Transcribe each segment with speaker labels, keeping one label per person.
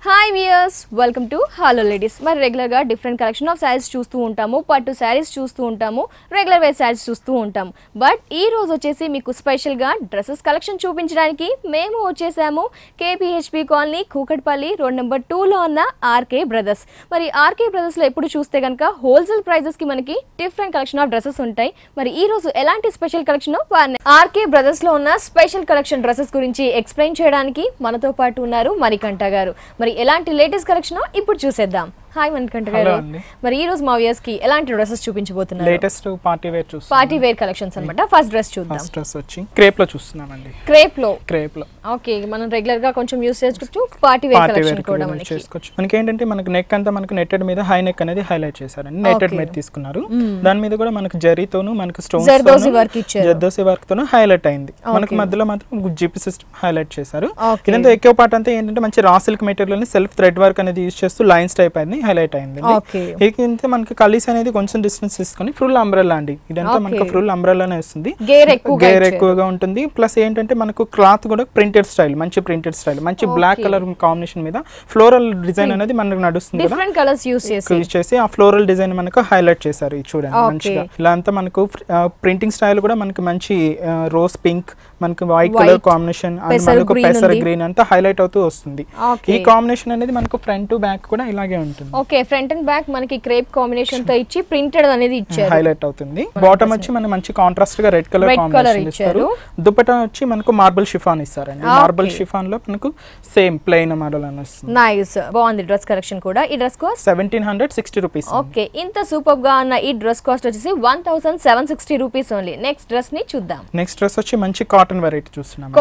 Speaker 1: Hi viewers, welcome to hello ladies. మరి రెగ్యులర్గా different collection of saris చూస్తూ ఉంటాము, పట్టు శారీస్ చూస్తూ ఉంటాము, రెగ్యులర్ వేర్ శారీస్ చూస్తూ ఉంటాము. బట్ ఈ రోజు వచ్చేసి మీకు స్పెషల్గా డ్రెస్సెస్ కలెక్షన్ చూపించడానికి మేము వచ్చేసాము కేపీహెచ్పి కాలనీ, కూకట్పల్లి, రోడ్ నెంబర్ 2లో ఉన్న ఆర్కే బ్రదర్స్. మరి ఆర్కే బ్రదర్స్లో ఎప్పుడు చూస్తే కనుక హోల్సేల్ ప్రైజెస్కి మనకి డిఫరెంట్ కలెక్షన్ ఆఫ్ డ్రెస్సెస్ ఉంటాయి. మరి ఈ రోజు ఎలాంటి స్పెషల్ కలెక్షన్ ఆర్కే బ్రదర్స్లో ఉన్న స్పెషల్ కలెక్షన్ డ్రెస్సెస్ గురించి ఎక్స్ప్లెయిన్ చేయడానికి మనతో పాటు ఉన్నారు మణికంఠ గారు. మరి ఎలాంటి లేటెస్ట్ కలెక్షన్ ఇప్పుడు చూసేద్దాం. హాయ్ మణికంఠ గారు. మరి ఈ రోజు మా వ్యూయర్స్ కి ఎలాంటి డ్రెస్సెస్ చూపించబోతున్నారు?
Speaker 2: లేటెస్ట్ పార్టీ వేర్ చూస్తున్నాం.
Speaker 1: పార్టీ వేర్ కలెక్షన్స్ అన్నమాట. ఫస్ట్ డ్రెస్ చూద్దాం.
Speaker 2: ఫస్ట్ డ్రెస్ వచ్చి క్రేప్ లో చూస్తున్నామండి.
Speaker 1: క్రేప్ లో ఓకే, మనం రెగ్యులర్ గా కొంచెం యూస్ చేసుకోవచ్చు. పార్టీ వేర్ కలెక్షన్ కూడా మనకి
Speaker 2: చేసుకోవచ్చు. మనకి ఏంటంటే మనకి నెక్ అంతా మనకి నెట్టెడ్ మీద హై నెక్ అనేది హైలైట్ చేశారండి. నెట్టెడ్ మీద తీసుకున్నారు. దాని మీద కూడా మనకి జరీతోను మనకి స్టోన్స్
Speaker 1: జర్దోసి వర్క్ ఇచ్చారు.
Speaker 2: జర్దోసి వర్క్ తోను హైలైట్ అయింది. మనకి మధ్యలో మాత్రం జిప్ సిస్టమ్ హైలైట్ చేశారు. ఇదంతా ఎక్కువ పార్ట్ అంతా ఏంటంటే మంచి రా సిల్క్ మెటీరియల్ ని సెల్ఫ్ థ్రెడ్ వర్క్ అనేది యూస్ చేస్తూ లైన్స్ టైప్ అనేది హైలైట్ అయింది. ఏంటంటే మనకి కలీస్ అనేది కొంచెం డిస్టెన్స్ తీసుకొని ఫుల్ అంబ్రెల్లా అండి. ఇదంతా మనకి ఫుల్ అంబ్రెల్లానే వస్తుంది. గేర్ ఎక్కువగా ఉంటుంది. ప్లస్ ఏంటంటే మనకు క్లాత్ కూడా ప్రింటెడ్ స్టైల్, మంచి ప్రింటెడ్ స్టైల్, మంచి బ్లాక్ కలర్ కాంబినేషన్ మీద ఫ్లోరల్ డిజైన్ అనేది మనకు నడుస్తుంది.
Speaker 1: డిఫరెంట్ కలర్స్ యూస్
Speaker 2: చేసి ఆ ఫ్లోరల్ డిజైన్ మనకు హైలైట్ చేశారు. ఇది చూడండి మంచిగా. ఇలా అంతా మనకు ప్రింటింగ్ స్టైల్ కూడా మనకి మంచి రోజ్ పింక్, మనకి వైట్ కలర్ కాంబినేషన్, మనకు పెసర్ గ్రీన్ అంతా హైలైట్ అవుతూ వస్తుంది. ఈ కాంబినేషన్ అనేది మనకు ఫ్రంట్ టు బ్యాక్ కూడా ఇలాగే ఉంటుంది.
Speaker 1: ఓకే, ఫ్రంట్ అండ్ బ్యాక్ మనకి క్రేప్ కాంబినేషన్ తో ఇచ్చి ప్రింటెడ్ అనేది ఇచ్చారు.
Speaker 2: హైలైట్ అవుతుంది. బాటమ్ వచ్చి మనం మంచి కాంట్రాస్ట్ గా రెడ్ కలర్ కాంబినేషన్ ఇచ్చారు. దుపట్టా వచ్చి మనకు మార్బుల్ షిఫాన్ ఇస్తారండి. మార్బుల్ షిఫాన్ లో మనకు సేమ్ ప్లెయిన్ మోడల్ అని వస్తుంది.
Speaker 1: నైస్, బాగుంది డ్రెస్ కలెక్షన్ కూడా. ఈ డ్రెస్ కాస్ట్
Speaker 2: 1760 రూపీస్.
Speaker 1: ఓకే, ఇంత సూపర్ గా ఉన్న ఈ డ్రెస్ కాస్ట్ వచ్చేసి 1760 రూపీస్ ఓన్లీ. నెక్స్ట్ డ్రెస్ ని చూద్దాం.
Speaker 2: నెక్స్ట్ డ్రెస్ వచ్చి మంచి కాటన్ వెరైటీ చూస్తున్నాం.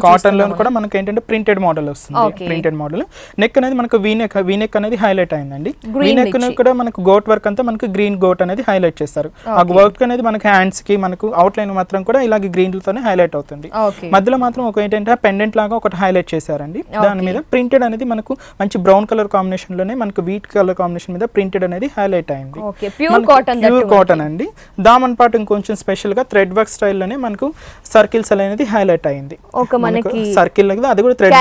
Speaker 1: కాటన్
Speaker 2: లో కూడా మనకి ఏంటంటే ప్రింటెడ్ మోడల్ వస్తుంది. ప్రింటెడ్ మోడల్ నెక్ అనేది మనకు వీ నెక్ అనేది హైలైట్ అయిందండి. వీ నెక్ కూడా మనకు గోట్ వర్క్ అంతా మనకు గ్రీన్ గోట్ అనేది హైలైట్ చేస్తారు. ఆ వర్క్ అనేది మనకి హ్యాండ్స్ కి మనకు అవుట్ లైన్ మాత్రం కూడా ఇలాగే గ్రీన్ తోనే హైలైట్ అవుతుంది. మధ్యలో మాత్రం ఒక ఏంటంటే పెండెంట్ లాగా ఒకటి హైలైట్ చేశారండి. దాని మీద ప్రింటెడ్ అనేది మనకు మంచి బ్రౌన్ కలర్ కాంబినేషన్ లోనే మనకు వీట్ కలర్ కాంబినేషన్ మీద ప్రింటెడ్ అనేది హైలైట్ అయింది. ప్యూర్ కాటన్ అండి. దామన్ పార్ట్ ఇంకొంచెం స్పెషల్ గా థ్రెడ్ వర్క్ స్టైల్ లోనే మనకు సర్కిల్స్ అనేది హైలైట్ అయింది. సర్కిల్ అది కూడా థ్రెడ్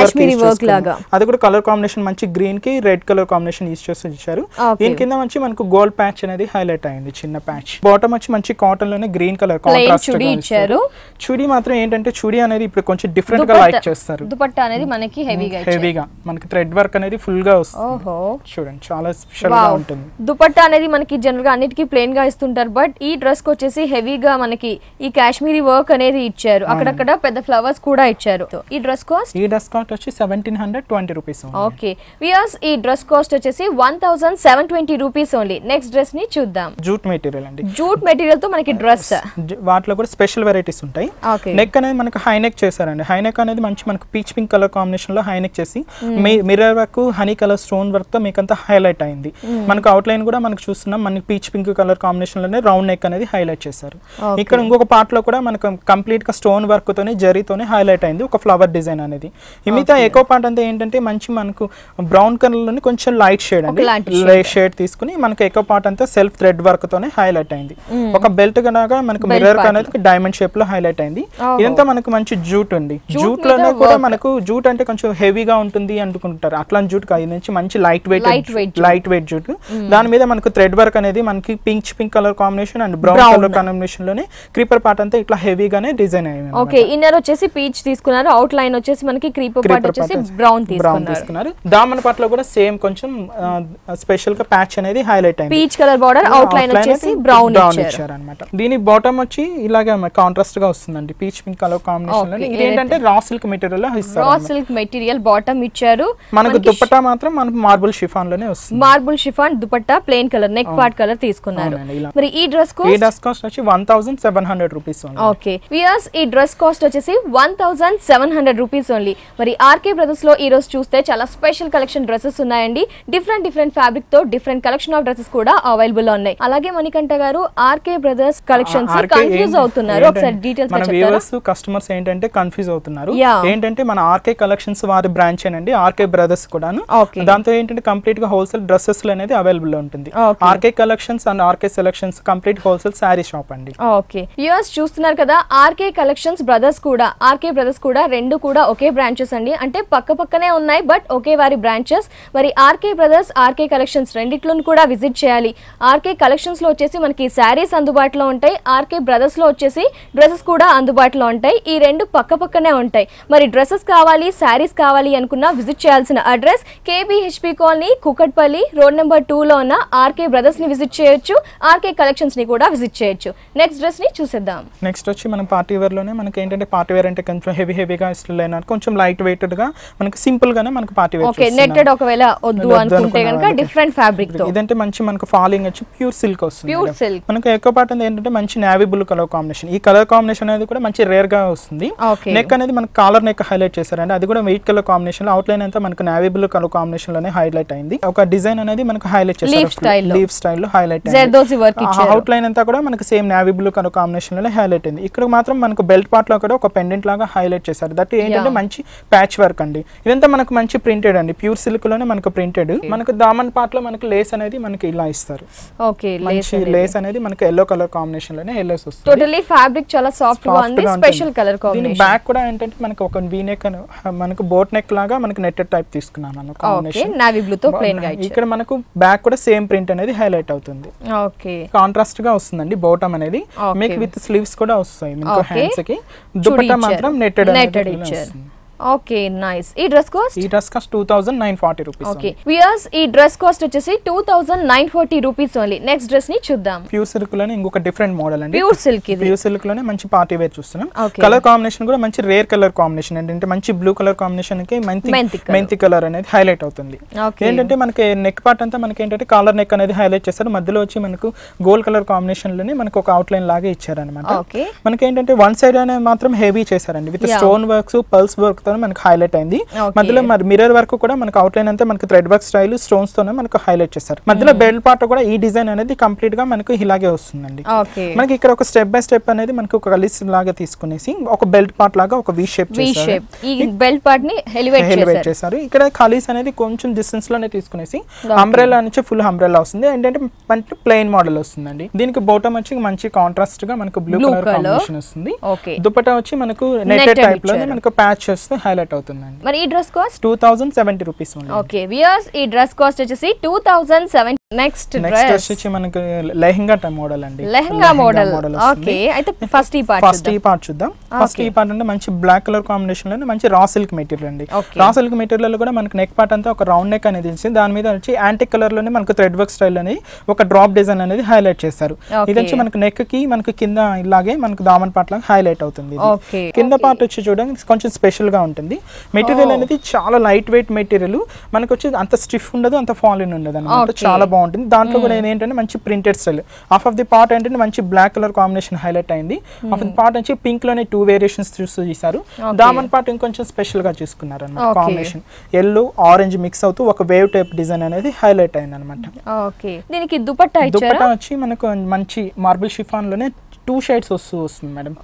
Speaker 2: వర్క్ లాగా, అది కూడా కలర్ కాంబినేషన్ మంచి గ్రీన్ కి రెడ్ కలర్ కాంబినేషన్ యూస్ చేసి ఇచ్చారు. దీని కింద మంచి మనకు గోల్డ్ ప్యాచ్ అనేది హైలైట్ అయింది, చిన్న ప్యాచ్. బాటమ్ వచ్చి మంచి కాటన్ లోనే గ్రీన్ కలర్ కాంట్రాస్ట్ ఇచ్చారు. చుడీ మాత్రం ఏంటంటే చుడీ అనేది ఇప్పుడు కొంచెం డిఫరెంట్ గా లైక్ చేస్తారు.
Speaker 1: దుపట్టా అనేది మనకి
Speaker 2: హెవీగా మనకి థ్రెడ్ వర్క్ అనేది ఫుల్ గా వస్తుంది. చూడండి చాలా స్పెషల్ గా ఉంటుంది.
Speaker 1: దుపట్టా అనేది మనకి జనరల్ గా అన్నిటికీ ప్లెయిన్ గా ఇస్తుంటారు. బట్ ఈ డ్రెస్ కి వచ్చేసి హెవీగా మనకి ఈ కాశ్మీరీ వర్క్ అనేది ఇచ్చారు. అక్కడక్కడ పెద్ద ఫ్లవర్స్ కూడా ఇచ్చారు. ఈ డ్రెస్ కాస్ట్
Speaker 2: వచ్చి 1720 రూపీస్.
Speaker 1: ఓకే వ్యూయర్స్, ఈ డ్రెస్ కాస్ట్ వచ్చేసి 1720 రూపీస్ ఓన్లీ. నెక్స్ట్ డ్రెస్ ని చూద్దాం.
Speaker 2: జూట్ మెటీరియల్ అండి.
Speaker 1: జూట్ మెటీరియల్ తో మనకి డ్రెస్,
Speaker 2: వాటిలో కూడా స్పెషల్ వెరైటీస్ ఉంటాయి. నెక్ అనేది మనకి హై నెక్ చేశారండి. హై నెక్ అనేది మంచి మనకు పీచ్ పింక్ కలర్ కాంబినేషన్ లో హై నెక్ చేసి mirror work, honey colour stone work తో మీకు అంతా హైలైట్ అయింది. మనకు అవుట్ లైన్ కూడా మనకు చూస్తున్నాం. మనకి పీచ్ పింక్ కలర్ కాంబినేషన్ లోనే రౌండ్ నెక్ అనేది హైలైట్ చేశారు. ఇక్కడ ఇంకొక పార్ట్ లో కూడా మనకు కంప్లీట్ గా స్టోన్ వర్క్ తోనే జరీతోనే హైలైట్ అయింది, ఒక ఫ్లవర్ డిజైన్ అనేది. మిగతా ఎక్కువ పార్ట్ అంతా ఏంటంటే మంచి మనకు బ్రౌన్ కలర్ లోని కొంచెం లైట్ షేడ్ అండి, లైట్ షేడ్ తీసుకుని మనకి ఎక్కువ పార్ట్ అంతా సెల్ఫ్ థ్రెడ్ వర్క్ తోనే హైలైట్ అయింది. ఒక బెల్ట్ కనుక మనకు మిర్రర్ అనేది డైమండ్ షేప్ లో హైలైట్ అయింది. ఇదంతా మనకు మంచి జూట్ ఉంది. జూట్ లోనే కూడా మనకు జూట్ అంటే కొంచెం హెవీగా ఉంటుంది అనుకుంటారు. అట్లాంటి జూట్ కాదు, నుంచి మంచి లైట్ వెయిట్ జూట్. దాని మీద మనకు థ్రెడ్ వర్క్ అనేది మనకి pink colour combination and brown colour combination లోనే క్రీపర్ పార్ట్ అంతా ఇట్లా హెవీగానే డిజైన్ అయ్యింది.
Speaker 1: ఓకే, ఇన్నర్ వచ్చేసి పీచ్ తీసుకున్నారు, అవుట్ లైన్ వచ్చేసి మనకి క్రీపర్ పార్ట్ వచ్చేసి బ్రౌన్ తీసుకున్నారు.
Speaker 2: దామన్ పార్ట్ లో కూడా సేమ్ కొంచెం స్పెషల్ గా ప్యాచ్ అనేది హైలైట్ అయింది.
Speaker 1: Peach colour border, out line వచ్చేసి బ్రౌన్ ఇచ్చారు
Speaker 2: అన్నమాట. దీని బాటమ్ వచ్చి ఇలాగే కాంట్రాస్ట్ గా వస్తుందండి, పీచ్ పింక్ కలర్ కాంబినేషన్ లో. ఇది ఏంటంటే రా సిల్క్ మెటీరియల్ లో ఇస్తారు.
Speaker 1: రా సిల్క్ మెటీరియల్ బాటమ్ ఇచ్చారు.
Speaker 2: మనకు దుపట్టా మాత్రం మనకు మార్బుల్ షిఫాన్ లోనే వస్తుంది.
Speaker 1: Marble chiffon dupatta plain colour, neck part colour తీసుకున్నారు. మరి ఈ డ్రెస్
Speaker 2: కాస్ట్ వచ్చి 1700 రూపీస్.
Speaker 1: ఓకే వ్యూయర్స్, ఈ డ్రెస్ కాస్ట్ వచ్చేసి 1700 రూపీస్ ఓన్లీ. మరి ఆర్కే బ్రదర్స్ లో ఈ రోజు చూస్తే చాలా స్పెషల్ కలెక్షన్ డ్రెస్సెస్ ఉన్నాయండి. డిఫరెంట్ ఫ్యాబ్రిక్ తో డిఫరెంట్ కలెక్షన్ ఆఫ్ డ్రెస్సెస్ కూడా అవైలబుల్ ఉన్నాయి. అలాగే మణికంఠ గారు, ఆర్కే బ్రదర్స్ కలెక్షన్స్ కన్ఫ్యూజ్ అవుతున్నారు, ఒకసారి డీటెయిల్స్ చెప్తారా?
Speaker 2: కస్టమర్స్ ఏంటంటే కన్ఫ్యూజ్ అవుతున్నారు. ఏంటంటే మన ఆర్కే కలెక్షన్స్ వారి బ్రాంచ్ ఏనండి, ఆర్కే బ్రదర్స్ కూడాను. దాంతో ఏంటంటే కంప్లీట్ గా హోల్సేల్ డ్రెస్సెస్ అనేది అవైలబుల్ ఉంటుంది. RK collections and RK selections complete wholesale sari shop అండి.
Speaker 1: ఓకే వ్యూయర్స్, చూస్తున్నారు కదా, ఆర్కే కలెక్షన్స్ బ్రదర్స్ బ్రదర్స్ కూడా రెండు కూడా ఒకే బ్రాంచెస్ అండి. అంటే పక్క పక్కనే ఉన్నాయి బట్ ఒకే వారి బ్రాంచెస్. మరి ఆర్కే బ్రదర్స్ ఆర్కే కలెక్షన్స్ రెండిట్లను కూడా విజిట్ చేయాలి. ఆర్కే కలెక్షన్స్ లో వచ్చేసి మనకి శారీస్ అందుబాటులో ఉంటాయి, ఆర్కే బ్రదర్స్ లో వచ్చేసి డ్రెస్సెస్ కూడా అందుబాటులో ఉంటాయి. ఈ రెండు పక్క పక్కనే ఉంటాయి. మరి డ్రెస్సెస్ కావాలి, శారీస్ కావాలి అనుకున్నా విజిట్ చేయాల్సిన address KBHP colony, Kukatpally, road number 2 లో ఉన్న ఆర్కే బ్రదర్స్ ని విజిట్ చేయొచ్చు, ఆర్కే కలెక్షన్స్ ని కూడా విజిట్ చేయొచ్చు. నెక్స్ట్ డ్రెస్ ని చూసేద్దాం.
Speaker 2: నెక్స్ట్ వచ్చి మనం పార్టీ వేర్ లోనే మనకి ఏంటంటే పార్టీ వేర్ అంటే కొంచెం హెవీగా ఇష్టం, కొంచెం లైట్ వెయిటెడ్ గా మనకి సింపుల్ గానే మనకి పార్టీ వేర్.
Speaker 1: ఓకే, నెట్టెడ్ ఒకవేళ వద్దు అనుకుంటే గనుక డిఫరెంట్ ఫ్యాబ్రిక్ తో.
Speaker 2: ఇదంటే మంచి మనకు ఫాలింగ్ వచ్చి ప్యూర్ సిల్క్ వస్తుంది.
Speaker 1: ప్యూర్ సిల్క్
Speaker 2: మనకి ఎక్కువ పార్ట్ ఏంటంటే మంచి నేవీ బ్లూ కలర్ కాంబినేషన్. ఈ కలర్ కాంబినేషన్ అనేది కూడా మంచి రేర్ గా వస్తుంది. నెక్ అనేది మనకి కాలర్ నెక్ హైలైట్ చేశారండి, అది కూడా white colour combination. Out line అంతా మనకు నేవీ బ్లూ కలర్ కాంబినేషన్ లోనే హైలైట్ అయింది. ఒక డిజైన్ అనేది మనకు హైలైట్ చేశారు, లీఫ్ స్టైల్ లో హైలైట్ అయింది. అవుట్ లైన్ అంతా కూడా మనకి same navy blue colour combination లోనే హైలైట్ అయింది. ఇక్కడ మాత్రం మనకు బెల్ట్ పార్ట్ లో కూడా ఒక పెండెంట్ లాగా హైలైట్ చేశారు. దట్ ఏంటంటే మంచి ప్యాచ్ వర్క్ అండి. ఇదంతా మనకు మంచి ప్రింటెడ్ అండి, ప్యూర్ సిల్క్ లోనే మనకు ప్రింటెడ్. మనకు దామన్ పార్ట్ లో మనకు లేస్ అనేది మనకి ఇలా ఇస్తారు.
Speaker 1: ఓకే,
Speaker 2: లేస్ అనేది మనకి ఎల్లో కలర్ కాంబినేషన్ లోనే ఎల్లోస్ వస్తుంది.
Speaker 1: టోటల్లీ ఫ్యాబ్రిక్ చాలా సాఫ్ట్ గా ఉంది, స్పెషల్ కలర్ కాంబినేషన్.
Speaker 2: బ్యాక్ కూడా ఏంటంటే మనకి ఒక వీ నెక్ మనకు బోట్ నెక్ లాగా మనకి నెట్టెడ్ టైప్ తీసుకున్నాను అన్న కాంబినేషన్.
Speaker 1: నావీ బ్లూ తో ప్లెయిన్ గా ఇచ్చారు.
Speaker 2: ఇక్కడ మనకు బ్యాక్ కూడా సేమ్ ప్రింట్ అనేది హైలైట్ అవుతుంది.
Speaker 1: ఓకే,
Speaker 2: కాంట్రాస్ట్ గా వస్తుందండి బాటమ్ అనేది. మీకు విత్ స్లీవ్స్ కూడా వస్తాయి మీకు హ్యాండ్స్ కి. దుపట్టా మాత్రం నెట్టెడ్ ఇచ్చారు.
Speaker 1: Okay, nice. ఈ dress cost
Speaker 2: 2940 rupees.
Speaker 1: Okay viewers, ఈ డ్రెస్ కాస్ట్ వచ్చేసి 2940 రూపీస్ ఓన్లీ. నెక్స్ట్ డ్రెస్ ని చూద్దాం.
Speaker 2: ప్యూర్ సిల్క్ లోనే ఇంకొక డిఫరెంట్ మోడల్ అండి.
Speaker 1: ప్యూర్ సిల్క్ ఇది.
Speaker 2: ప్యూర్ సిల్క్ లోనే మంచి పార్టీ వేర్ చూస్తున్నాం. కలర్ కాంబినేషన్ కూడా మంచి రేర్ కలర్ కాంబినేషన్ అంటే మంచి బ్లూ కలర్ కాంబినేషన్ కి మెంతి కలర్ అనేది హైలైట్ అవుతుంది. ఏంటంటే మనకి నెక్ పార్ట్ అంతా మనకి ఏంటంటే కాలర్ నెక్ అనేది హైలైట్ చేస్తారు. మధ్యలో వచ్చి మనకు గోల్డ్ కలర్ కాంబినేషన్ లోనే మనకు ఒక అవుట్ లైన్ లాగా ఇచ్చారనమాట. మనకి ఏంటంటే వన్ సైడ్ అనేది మాత్రం హెవీ చేశారండి with stone works, pulse work తో మనకు హైలైట్ అయింది. మధ్యలో మిర్రర్ వర్క్ కూడా మనకు అవుట్ లైన్ అంతా మనకి థ్రెడ్ వర్క్ స్టైల్ స్టోన్స్ తోనే మనకు హైలైట్ చేస్తారు. మధ్యలో బెల్ట్ పార్ట్ కూడా ఈ డిజైన్ అనేది కంప్లీట్ గా మనకు ఇలాగే వస్తుందండి. మనకి ఇక్కడ ఒక స్టెప్ బై స్టెప్ అనేది మనకు ఒక కలిస్ లాగా తీసుకునేసి ఒక బెల్ట్ పార్ట్ లాగా ఒక వి షేప్ చేశారు.
Speaker 1: ఈ బెల్ట్ పార్ట్ ని ఎలివేట్ చేశారు.
Speaker 2: ఇక్కడ ఖాళీస్ అనేది కొంచెం డిస్టెన్స్ లోనే తీసుకునేసి అంబ్రెల్లా నుంచి ఫుల్ అంబ్రెల్లా వస్తుంది. ఏంటంటే మంచి ప్లెయిన్ మోడల్ వస్తుందండి. దీనికి బాటమ్ వచ్చి మంచి కాంట్రాస్ట్ గా మనకు బ్లూ కలర్ కాంబినేషన్ వస్తుంది. దుపట్టా వచ్చి మనకు నెట్టెడ్ టైప్ లోనే మనకు ప్యాచ్ చేస్తే హైలైట్ అవుతుందండి.
Speaker 1: మరి ఈ డ్రెస్ కాస్ట్
Speaker 2: 2070 రూపీస్ ఉంది.
Speaker 1: ఓకే వ్యూయర్స్, ఈ డ్రెస్ కాస్ట్ వచ్చేసి 2070. నెక్స్ట్
Speaker 2: వచ్చి మనకి లెహంగా మోడల్ అండి.
Speaker 1: లెహంగా మోడల్. ఓకే, అయితే ఫస్ట్ ఈ పార్ట్
Speaker 2: చూద్దాం. ఫస్ట్ ఈ పార్ట్ అంటే మంచి బ్లాక్ కలర్ కాంబినేషన్ లో మంచి రా సిల్క్ మెటీరియల్ అండి. రా సిల్క్ మెటీరియల్ లో కూడా మనకి నెక్ పార్ట్ అంతా ఒక రౌండ్ నెక్ అనేది ఇచ్చింది. దాని మీద వచ్చి యాంటిక్ కలర్ లోనే మనకు థ్రెడ్ వర్క్ స్టైల్ అనేది ఒక డ్రాప్ డిజైన్ అనేది హైలైట్ చేస్తారు. ఇది వచ్చి మనకి నెక్ కి మనకి కింద ఇలాగే మనకు దామన్ పార్ట్ లాగా హైలైట్ అవుతుంది. కింద పార్ట్ వచ్చి చూడడానికి కొంచెం స్పెషల్ గా ఉంటుంది. మెటీరియల్ అనేది చాలా లైట్ వెయిట్ మెటీరియల్. మనకి వచ్చి అంత స్టిఫ్ ఉండదు, అంత ఫాలిన్ ఉండదు అనమాట. చాలా బాగుంటుంది. దాంట్లో కూడా ఏంటంటే మంచి printed style. Half of the part ఏంటంటే మంచి బ్లాక్ కలర్ కాంబినేషన్ హైలైట్ అయింది. హాఫ్ ఆఫ్ ది పార్ట్ వచ్చి పింక్ లోనే 2 వేరియేషన్స్ చూసారు. దామన్ పార్ట్ ఇంకొంచెం స్పెషల్ గా చూసుకున్నారు అనమాట. కాంబినేషన్ ఎల్లో ఆరెంజ్ మిక్స్ అవుతూ ఒక వేవ్ టైప్ డిజైన్ అనేది హైలైట్ అయింది అనమాట.
Speaker 1: దీనికి దుపట్టా
Speaker 2: వచ్చి మనకు మంచి మార్బుల్ షిఫాన్ లోనే 2 షేడ్స్ వస్తుంది మేడం.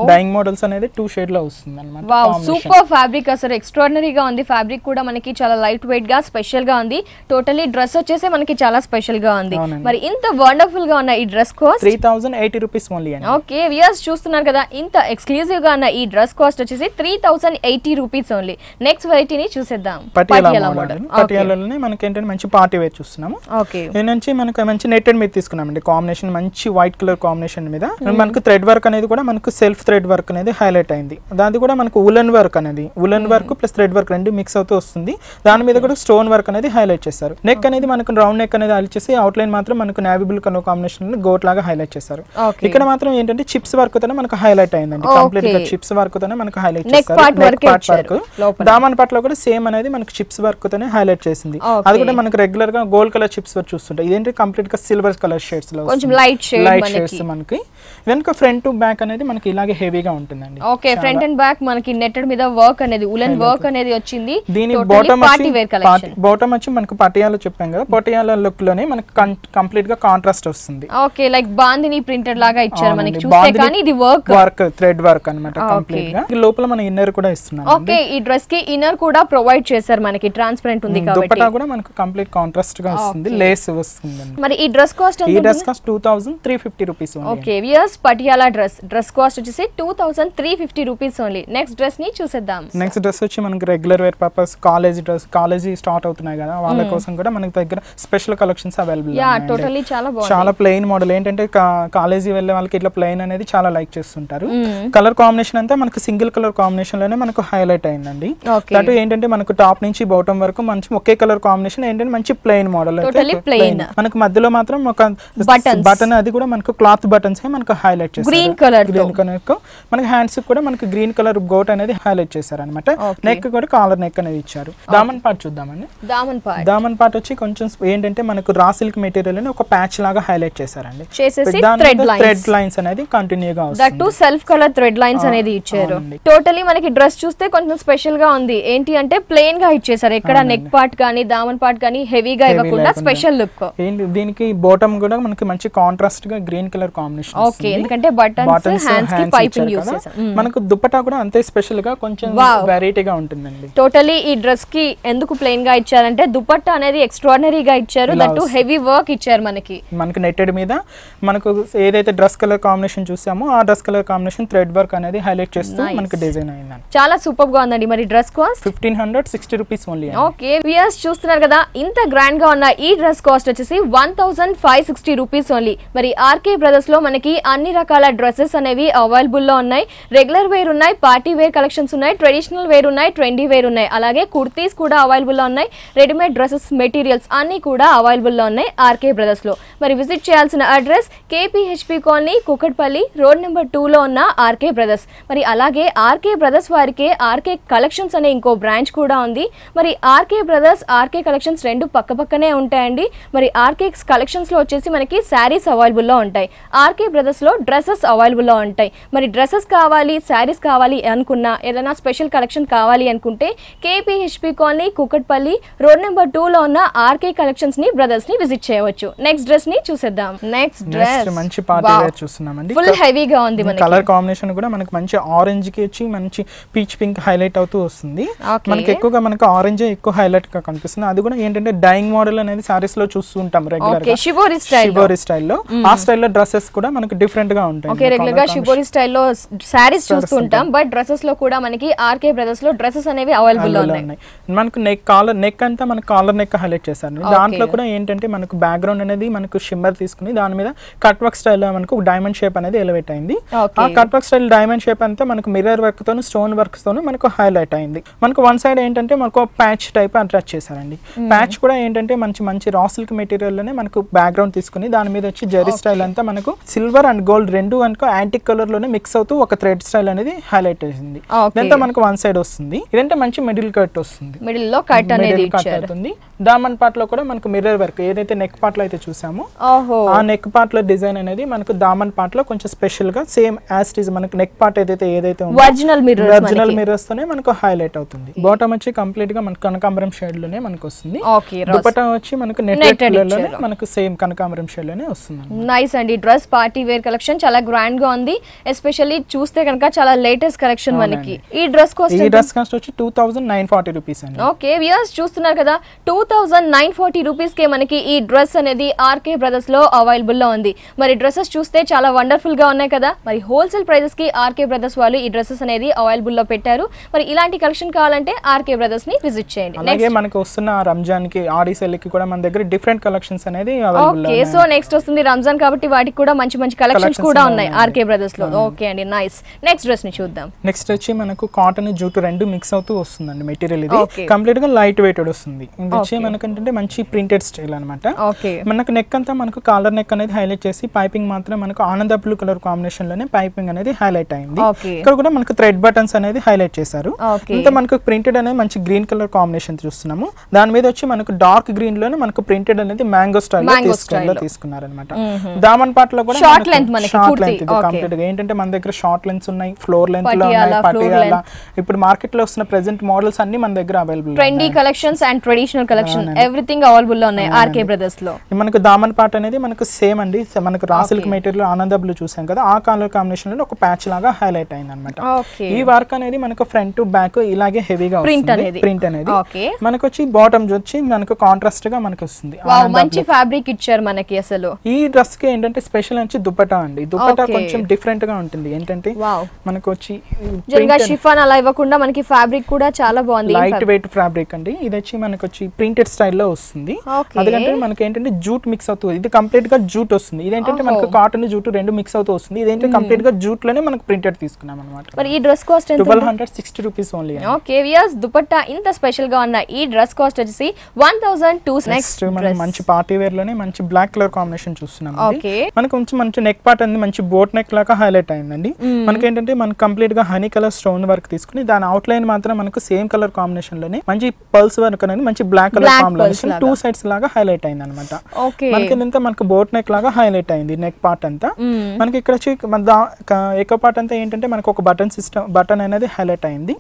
Speaker 2: డైయింగ్ మోడల్స్ అనేది 2 షేడ్ లో వస్తుంది అన్నమాట.
Speaker 1: వావ్, సూపర్ ఫ్యాబ్రిక్, అసలు ఎక్స్ట్రాడినరీ గా ఉంది. ఫ్యాబ్రిక్ కూడా మనకి చాలా లైట్ వెయిట్ గా స్పెషల్ గా ఉంది. టోటల్లీ డ్రెస్ వచ్చేసి మనకి చాలా స్పెషల్ గా ఉంది. మరి ఇంత వండర్ఫుల్ గా ఉన్న ఈ డ్రెస్ కాస్ట్
Speaker 2: 3080 రూపీస్ ఓన్లీ అండి.
Speaker 1: ఓకే వ్యూయర్స్, చూస్తున్నారు కదా, ఇంత ఎక్స్క్లూజివ్ గా ఉన్న ఈ డ్రెస్ కాస్ట్ వచ్చేసి 3080 రూపీస్ ఓన్లీ. నెక్స్ట్ వెరైటీని చూసేద్దాం.
Speaker 2: పటియాలా మోడల్. పటియాలాలోనే మనకి ఏంటంటే మంచి పార్టీ వేర్ చూస్తున్నాము.
Speaker 1: ఓకే,
Speaker 2: ఏంటంటే మనకి మంచి నెట్టెడ్ మీద తీసుకున్నామండి. కాంబినేషన్ మంచి వైట్ కలర్ కాంబినేషన్ మీద మనకు థ్రెడ్ వర్క్ అనేది కూడా మనకు సెల్ఫ్ థ్రెడ్ వర్క్ అనేది హైలైట్ అయింది. దాని కూడా మనకు ఉలెన్ వర్క్ అనేది woollen work plus thread work రెండు మిక్స్ అవుతూ వస్తుంది. దాని మీద కూడా స్టోన్ వర్క్ అనేది హైలైట్ చేస్తారు. నెక్ అనేది మనకు రౌండ్ నెక్ అనేది హైలైట్ చేసి అవుట్ లైన్ మాత్రం మనకు నేవీ బ్లూ కలర్ కాంబినేషన్ గోట్ లాగా హైలైట్ చేస్తారు. ఇక్కడ మాత్రం ఏంటంటే చిప్స్ వర్క్ తోనే మనకు హైలైట్ అయిందండి. కంప్లీట్ గా చిప్స్ వర్క్ తోనే మనకు హైలైట్ చేస్తారు. Neck part work Daman part లో కూడా సేమ్ అనేది మనకు చిప్స్ వర్క్ తోనే హైలైట్ చేసింది. అది కూడా మనకు రెగ్యులర్ గా గోల్డ్ కలర్ చిప్స్ వర్క్ చూస్తుంటాం. ఇదేంటి కంప్లీట్ గా సిల్వర్ కలర్ షేడ్స్ లో
Speaker 1: కొంచెం లైట్
Speaker 2: షేడ్స్ మనకి. వెనక ఫ్రంట్ టు బ్యాక్ అనేది మనకి ఇలాగే హెవీగా ఉంటుందండి.
Speaker 1: ఓకే, ఫ్రంట్ అండ్ బ్యాక్ మనకి నెట్టెడ్ మీద వర్క్ అనేది ఉలెన్ వర్క్ అనేది వచ్చింది.
Speaker 2: దీని బాటమ్ వచ్చి మనకు పటియాలా చెప్పాం కదా, పటియాలా లుక్ లోనే మనకి కంప్లీట్ గా కాంట్రాస్ట్ వస్తుంది.
Speaker 1: ఓకే, లైక్ బాందిని ప్రింటెడ్ లాగా ఇచ్చారు మనకి చూస్తే, కానీ ఇది వర్క్
Speaker 2: థ్రెడ్ వర్క్ అన్నమాట కంప్లీట్ గా. లోపల మన ఇన్నర్ కూడా ఇస్తున్నాం.
Speaker 1: ఓకే, ఈ డ్రెస్ కి ఇన్నర్ కూడా ప్రొవైడ్ చేశారు మనకి, ట్రాన్స్పరెంట్ ఉంది కాబట్టి.
Speaker 2: దుపట్టా కూడా మనకు కంప్లీట్ కాంట్రాస్ట్ గా వస్తుంది, లేస్ వస్తుంది.
Speaker 1: మరి ఈ డ్రెస్ కాస్ట్
Speaker 2: ఈ dress cost 2350 rupees.
Speaker 1: Okay weirs Patiala dress cost వచ్చేసి 2350 రూపీస్ ఓన్లీ. నెక్స్ట్ డ్రెస్ ని చూసేద్దాం.
Speaker 2: నెక్స్ట్ డ్రెస్ వచ్చి మనకి regular wear purpose college start అవుతున్నాయి కదా వాళ్ళ కోసం కూడా మనకి దగ్గర స్పెషల్ కలెక్షన్స్ అవైలబుల్.
Speaker 1: టోటల్లీ
Speaker 2: చాలా ప్లెయిన్ మోడల్ ఏంటంటే కాలేజీ వెళ్ళే వాళ్ళకి ఇట్లా ప్లెయిన్ అనేది చాలా లైక్ చేస్తుంటారు. కలర్ కాంబినేషన్ అంతా మనకి సింగిల్ కలర్ కాంబినేషన్ లోనే మనకు హైలైట్ అయిందండి. దట్ ఏంటంటే మనకు టాప్ నుంచి బాటమ్ వరకు మంచి ఒకే కలర్ కాంబినేషన్ ఏంటంటే మంచి ప్లెయిన్ మోడల్. మనకు మధ్యలో మాత్రం ఒక బటన్ అది కూడా మనకు క్లాత్ బటన్స్ మనకు హైలైట్ చేశారు గ్రీన్ కలర్. మనకి హ్యాండ్స్ కూడా మనకి గ్రీన్ కలర్ గోట్ అనేది హైలైట్ చేశారు అనమాట. నెక్ కూడా కాలర్ నెక్ అనేది ఇచ్చారు. దామన్ పార్ట్ చూద్దామండి. దామన్ పార్ట్ వచ్చి కొంచెం ఏంటంటే మనకు రా సిల్క్ మెటీరియల్ అని ఒక ప్యాచ్ లాగా హైలైట్ చేశారండి. థ్రెడ్ లైన్స్ అనేది కంటిన్యూగా వస్తుంది.
Speaker 1: సెల్ఫ్ కలర్ థ్రెడ్ లైన్స్ అనేది ఇచ్చారు. టోటలీ మనకి డ్రెస్ చూస్తే కొంచెం స్పెషల్ గా ఉంది. ఏంటి అంటే ప్లెయిన్ గా ఇచ్చేసారు. ఎక్కడ నెక్ పార్ట్ కానీ దామన్ పార్ట్ కానీ హెవీగా ఇవ్వకుండా స్పెషల్ లుక్.
Speaker 2: దీనికి బాటమ్ కూడా మనకి మంచి కాంట్రాస్ట్ గా గ్రీన్ కలర్ కాంబినేషన్.
Speaker 1: ఓకే, ఎందుకంటే బటన్స్ హ్యాండ్స్ కి పైపింగ్ యూస్ చేశారు.
Speaker 2: మనకు దుపట్టా కూడా అంతే స్పెషల్ గా కొంచెం వెరైటీగా ఉంటుందండి.
Speaker 1: టోటలీ ఈ డ్రెస్ కి ఎందుకు ప్లెయిన్ గా ఇచ్చారంటే దుపట్టా అనేది ఎక్స్ట్రాడినరీ గా ఇచ్చారు. దట్టు హెవీ వర్క్ ఇచ్చారు. మనకి
Speaker 2: నెట్టెడ్ మీద మనకు ఏదైతే డ్రెస్ కలర్ కాంబినేషన్ చూసామో ఆ dress colour combination thread work అనేది హైలైట్ చేస్తూ మనకి డిజైన్ అయిందండి.
Speaker 1: చాలా సూపర్ గా ఉందండి. మరి dress cost
Speaker 2: 1560 rupees only.
Speaker 1: Okay, viewers చూస్తున్నారు కదా, ఇంత గ్రాండ్ గా ఉన్న ఈ డ్రెస్ కాస్ట్ వచ్చేసి 1560 రూపీస్ ఓన్లీ. మరి ఆర్కే బ్రదర్స్ లో మనకి అన్ని రకాల డ్రెస్సెస్ అనేవి అవైలబుల్ లో ఉన్నాయి. రెగ్యులర్ వేర్ ఉన్నాయి, పార్టీ వేర్ కలెక్షన్స్ ఉన్నాయి, ట్రెడిషనల్ వేర్ ఉన్నాయి, ట్రెండీ వేర్ ఉన్నాయి, అలాగే కుర్తీస్ కూడా అవైలబుల్ లో ఉన్నాయి. రెడీమేడ్ డ్రెస్సెస్ మెటీరియల్స్ అన్ని కూడా అవైలబుల్ లో ఉన్నాయి ఆర్కే బ్రదర్స్ లో. మరి విజిట్ చేయాల్సిన address KPHB colony, Kukatpally road number 2 లో ఉన్న ఆర్కే బ్రదర్స్. మరి అలాగే ఆర్కే బ్రదర్స్ వారికి ఆర్కే కలెక్షన్స్ అనే ఇంకో బ్రాంచ్ కూడా ఉంది. మరి ఆర్కే బ్రదర్స్ ఆర్కే కలెక్షన్స్ రెండు పక్కనే ఉంటాయండి. మరి ఆర్కే కలెక్షన్స్ లో వచ్చేసి మనకి శారీస్ అవైలబుల్ లో ఉంటాయి. ఆర్కే బ్రదర్స్ లో డ్రెస్సెస్ అవైలబుల్ లో ఉంటాయి. మరి డ్రెస్సెస్ కావాలి, శారీస్ కావాలి అనుకున్నా, ఏదైనా స్పెషల్ కలెక్షన్ కావాలి అనుకుంటే కేపీహెచ్పి కాలనీ, కుకట్పల్లి రోడ్ నెంబర్ 2 లో ఉన్న ఆర్కే కలెక్షన్స్ ని బ్రదర్స్ ని విజిట్ చేయవచ్చు. నెక్స్ట్ డ్రెస్ ని చూసేద్దాం. నెక్స్ట్ డ్రెస్
Speaker 2: మంచి పార్టీ వేర్ చూస్తున్నామండి.
Speaker 1: ఫుల్ హెవీగా ఉంది. మనకి
Speaker 2: కలర్ కాంబినేషన్ కూడా మనకి మంచి ఆరెంజ్ కి వచ్చి మంచి పీచ్ పింక్ హైలైట్ అవుతూ వస్తుంది. మనకి ఎక్కువగా మనకి ఆరెంజ్ ఎక్కువ హైలైట్ గా కనిపిస్తుంది. అది కూడా ఏంటంటే డైయింగ్ మోడల్ అనేది సారీస్ లో చూస్తూ ఉంటాం రెగ్యులర్ గా. షిబోరి స్టైల్లో ఆ స్టైల్లో డ్రెస్సెస్ కూడా మనకి డిఫరెంట్ గా ఉంటాయి.
Speaker 1: ఓకే, రెగ్యులర్ గా షిబోరి స్టైల్లో సారీస్ చూస్తూ ఉంటాం, బట్ డ్రెస్సెస్ లో కూడా మనకి ఆర్కే బ్రదర్స్ లో డ్రెస్సెస్ అనేవి అవైలబుల్ లో ఉన్నాయి.
Speaker 2: మనకు నెక్ అంతా మనకి కాలర్ నెక్ హైలైట్ చేశారు. దాంట్లో కూడా ఏంటంటే మనకు బ్యాక్గ్రౌండ్ అనేది మనకు షిమ్మర్ తీసుకుని దాని మీద కట్ వర్క్ స్టైల్ లో మనకు డైమండ్ షేప్ అనేది ఎలివేట్ అయింది. ఆ cut work style diamond shape అంతా మనకు మిర్రర్ వర్క్ తోను స్టోన్ వర్క్స్ తోను మనకు హైలైట్ అయింది. మనకు వన్ సైడ్ ఏంటంటే మనకు ప్యాచ్ టైప్ అట్రాక్ట్ చేశారండి. ప్యాచ్ కూడా ఏంటంటే మంచి రా సిల్క్ మెటీరియల్ లోనే మనకు బ్యాక్గ్రౌండ్ తీసుకుని దాని మీద వచ్చి జెరీ స్టైల్ అంతా మనకు సిల్వర్ అండ్ గోల్డ్ రెండు అనుకో యాంటిక్ కలర్ లోనే మిక్స్ అవుతూ ఒక థ్రెడ్ స్టైల్ అనేది హైలైట్ అయింది. ఇదంతా మనకు వన్ సైడ్ వస్తుంది. ఇదంటే మంచి మిడిల్ కట్ వస్తుంది.
Speaker 1: మిడిల్ లో కట్ అనేది
Speaker 2: అవుతుంది. దామన్ పార్ట్ లో కూడా మనకు మిర్రర్ వర్క్ ఏదైతే నెక్ పార్ట్ లో అయితే చూసామో ఆ నెక్ పార్ట్ లో డిజైన్ అనేది మనకు దామన్ పార్ట్ లో కొంచెం స్పెషల్ గా సేమ్ యాజ్ ఇట్ ఇస్ మనకు నెక్ పార్ట్ ఏదైతే
Speaker 1: ఒరిజినల్
Speaker 2: మిర్రర్స్ తోనే మనకు హైలైట్ అవుతుంది. బాటమ్ వచ్చి కంప్లీట్ గా మనకు కనకాంబరం షేడ్ లోనే మనకు వస్తుంది. దుపట్టా వచ్చి మనకు నెట్టెడ్ లోనే మనకు సేమ్ కనకాంబరం షేడ్ లోనే వస్తుంది.
Speaker 1: నైస్ అండి. డ్రెస్ పార్టీ వేర్ కలెక్షన్ చాలా గ్రాండ్ గా ఉంది. ఎస్పెషల్లీ చూస్తే కనుక చాలా లేటెస్ట్ కలెక్షన్ మనకి. ఈ డ్రెస్ కాస్ట్
Speaker 2: వచ్చి 2940 రూపీస్ అండి.
Speaker 1: ఓకే, వ్యూయర్స్ చూస్తున్నారు కదా, 2940 రూపీస్ కే మనకి ఈ డ్రెస్ అనేది ఆర్కే బ్రదర్స్ లో అవైలబుల్ లో ఉంది. మరి డ్రెస్సెస్ చూస్తే చాలా వండర్ఫుల్ గా ఉన్నాయి కదా. మరి హోల్సేల్ ప్రైజెస్ కి ఆర్కే బ్రదర్స్ వాళ్ళు ఈ డ్రెస్సెస్ అనేది అవైలబుల్ లో పెట్టారు. మరి ఇలాంటి కలెక్షన్ కావాలంటే ఆర్కే బ్రదర్స్ ని విజిట్ చేయండి.
Speaker 2: అలాగే మనకు వస్తున్న రంజాన్ కి ఆడి సేల్ కి కూడా మన దగ్గర డిఫరెంట్ కలెక్షన్స్ అనేది అవైలబుల్ లో
Speaker 1: ఉన్నాయి. ఓకే, సో నెక్స్ట్ వస్తుంది రంజాన్ కాబట్టి వాటికి కూడా మంచి కలెక్షన్స్ కూడా ఉన్నాయి ఆర్కే బ్రదర్స్ లో. ఓకే అండి, నైస్. నెక్స్ట్ డ్రెస్ ని చూద్దాం.
Speaker 2: నెక్స్ట్ వచ్చి మనకు కాటన్ జూట్ రెండు మిక్స్ అవుతూ వస్తుందండి మెటీరియల్. ఇది కంప్లీట్ గా లైట్ వెయిటెడ్ వస్తుంది. ఇది వచ్చి మనకంటే మంచి ప్రింటెడ్ స్టైల్ అన్నమాట. మనకు నెక్ అంతా మనకు కాలర్ నెక్ అనేది హైలైట్ చేసి పైపింగ్ మాత్రం మనకు ఆనంద బ్లూ కలర్ కాంబినేషన్ లోనే పైపింగ్ అనేది హైలైట్ అయింది. ఇక్కడ కూడా మనకు థ్రెడ్ బటన్స్ అనేది హైలైట్ చేశారు. ఇంత మనకు ప్రింటెడ్ అనేది మంచి గ్రీన్ కలర్ కాంబినేషన్ చూస్తున్నాము. దాని మీద వచ్చి మనకు డార్క్ గ్రీన్ లోనే మనకు ప్రింటెడ్ అనేది మ్యాంగో స్టైల్ లో తీసుకున్నారు అనమాట. దామన్ పార్ట్ లో కూడా
Speaker 1: షార్ట్ లెంత్
Speaker 2: కంప్లీట్ గా ఏంటంటే మన దగ్గర షార్ట్ లెంత్స్ ఉన్నాయి, ఫ్లోర్ లెంత్ లో ఉన్నాయి, పటియాలా. ఇప్పుడు మార్కెట్ లో వస్తున్న ప్రెజెంట్ మోడల్స్ అన్ని మన దగ్గర available.
Speaker 1: Trendy collections and traditional collections collection everything available లో ఉన్నాయి ఆర్కే బ్రదర్స్ లో.
Speaker 2: మనకు దామన్ పార్ట్ అనేది మనకు సేమ్ అండి, మనకు రా సిల్క్ మెటీరియల్ ఆనంద బ్లూ చూసాం కదా, ఆ కలర్ కాంబినేషన్ లో ఒక ప్యాచ్ లాగా హైలైట్ అయింది అనమాట. ఈ వర్క్ అనేది మనకు ఫ్రంట్ టు బ్యాక్ ఇలాగే హెవీగా ప్రింట్ అనేది మనకు వచ్చి బాటమ్ వచ్చి మనకు కాంట్రాస్ట్ గా మనకు వస్తుంది.
Speaker 1: మంచి ఫ్యాబ్రిక్ ఇచ్చారు మనకి. అసలు
Speaker 2: ఈ డ్రెస్ కి ఏంటంటే స్పెషల్ వచ్చి దుపట్టా అండి. దుపట్టా కొంచెం డిఫరెంట్ గా ఉంటుంది. ఏంటంటే మనకు వచ్చి
Speaker 1: షిఫాన్ అలా ఇవ్వకుండా మనకి ఫ్యాబ్రిక్ కూడా చాలా బాగుంది,
Speaker 2: లైట్ వెయిట్ ఫ్యాబ్రిక్ అండి. ఇది వచ్చి మనకు వచ్చి ప్రింటెడ్ స్టైల్లో వస్తుంది. అదేంటే మనకి ఏంటంటే జూట్ మిక్స్ అవుతుంది. ఇది కంప్లీట్ గా జూట్ వస్తుంది. ఇదేంటంటే మనకు కాటన్ జూట్ రెండు మిక్స్ అవుతూ వస్తుంది. ఇదేంటే కంప్లీట్ గా జూట్ లోనే మనకు ప్రింటెడ్ తీసుకున్నాం అన్నమాట.
Speaker 1: మరి ఈ డ్రెస్ కాస్ట్ ఎంత?
Speaker 2: 1260 rupees only.
Speaker 1: Okay weirs, dupatta ఇంత స్పెషల్ గా ఉన్న ఈ డ్రెస్ కాస్ట్ వచ్చేసి 1200.
Speaker 2: నెక్స్ట్ మనం మంచి పార్టీ వేర్ లోనే మంచి బ్లాక్ కలర్ కాంబినేషన్ చూస్తున్నాం. మనకు కొంచెం మంచి నెక్ పార్ట్ అనేది మంచి బోట్ నెక్ లాగా హైలైట్ అయిందండి. మనకి ఏంటంటే మనకు కంప్లీట్ గా హనీ కలర్ స్టోన్ వర్క్ తీసుకుని దాని అవుట్ లైన్ మాత్రం మనకు సేమ్ కలర్ కాంబినేషన్ లోనే మంచి పల్స్ వర్క్ అనేది మంచి black colour combination two sides లాగా హైలైట్ అయింది అనమాట. మనకి ఏంటంటే మనకు బోట్ నెక్ లాగా హైలైట్ అయింది నెక్ పార్ట్ అంతా. మనకి ఇక్కడ ఎక్కువ పార్ట్ అంతా ఏంటంటే మనకు ఒక బటన్ సిస్టమ్ బటన్ అనేది హైలైట్ అయింది.